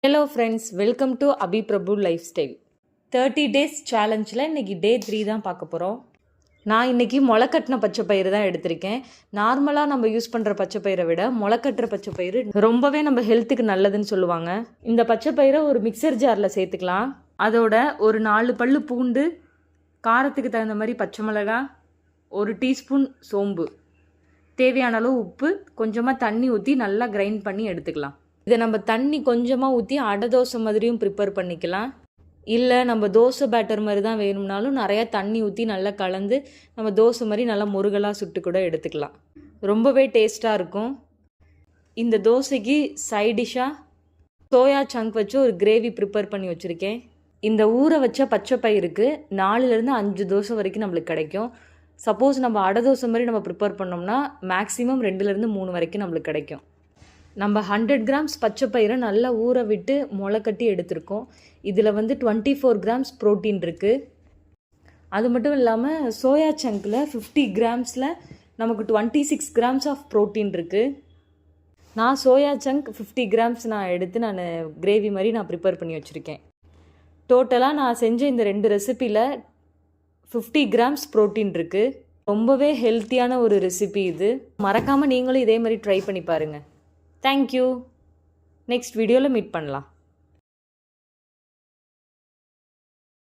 Hello friends, welcome to Abi Prabhu life style. 30 days சேலஞ்சில் இன்றைக்கி day 3 தான் பார்க்க போகிறோம். நான் இன்றைக்கி முளைக்கட்டின பச்சை பயிறு தான் எடுத்திருக்கேன். நார்மலாக நம்ம யூஸ் பண்ணுற பச்சை பயிரை விட முளைக்கட்டுற பச்சை பயிறு ரொம்பவே நம்ம ஹெல்த்துக்கு நல்லதுன்னு சொல்லுவாங்க. இந்த பச்சை பயிரை ஒரு மிக்சர் ஜாரில் சேர்த்துக்கலாம். அதோட ஒரு 4 பல்லு பூண்டு, காரத்துக்கு தகுந்த மாதிரி பச்சை மிளகாய், 1 டீஸ்பூன் சோம்பு, தேவையான அளவு உப்பு, கொஞ்சமாக தண்ணி ஊற்றி நல்லா கிரைண்ட் பண்ணி எடுத்துக்கலாம். இதை நம்ம தண்ணி கொஞ்சமாக ஊற்றி அடை தோசை மாதிரியும் ப்ரிப்பேர் பண்ணிக்கலாம். இல்லை நம்ம தோசை பேட்டர் மாதிரி தான் வேணும்னாலும் நிறையா தண்ணி ஊற்றி நல்லா கலந்து நம்ம தோசை மாதிரி நல்லா முருகலாக சுட்டு கூட எடுத்துக்கலாம். ரொம்பவே டேஸ்ட்டாக இருக்கும். இந்த தோசைக்கு சைடிஷ்ஷாக சோயா சங்க் வச்சு ஒரு கிரேவி ப்ரிப்பேர் பண்ணி வச்சுருக்கேன். இந்த ஊற வச்ச பச்சை பயிருக்கு 4லேருந்து 5 தோசை வரைக்கும் நம்மளுக்கு கிடைக்கும். சப்போஸ் நம்ம அடை தோசை மாதிரி நம்ம ப்ரிப்பேர் பண்ணோம்னா மேக்ஸிமம் 2லேருந்து 3 வரைக்கும் நம்மளுக்கு கிடைக்கும். நம்ம 100 கிராம்ஸ் பச்சை பயிரை நல்லா ஊற விட்டு முளை கட்டி எடுத்திருக்கோம். இதில் 24 கிராம்ஸ் ப்ரோட்டீன் இருக்குது. அது மட்டும் இல்லாமல் சோயா சங்கில் 50 கிராம்ஸில் நமக்கு 26 கிராம்ஸ் ஆஃப் ப்ரோட்டீன் இருக்குது. நான் சோயா சங்க் 50 கிராம்ஸ் நான் எடுத்து நான் கிரேவி மாதிரி நான் ப்ரிப்பேர் பண்ணி வச்சுருக்கேன். டோட்டலாக நான் செஞ்ச இந்த 2 ரெசிப்பியில் 50 கிராம்ஸ் ப்ரோட்டீன் இருக்குது. ரொம்பவே ஹெல்த்தியான ஒரு ரெசிபி இது. மறக்காமல் நீங்களும் இதே மாதிரி ட்ரை பண்ணி பாருங்கள். தேங்க்யூ. நெக்ஸ்ட் வீடியோவில் மீட் பண்ணலாம்.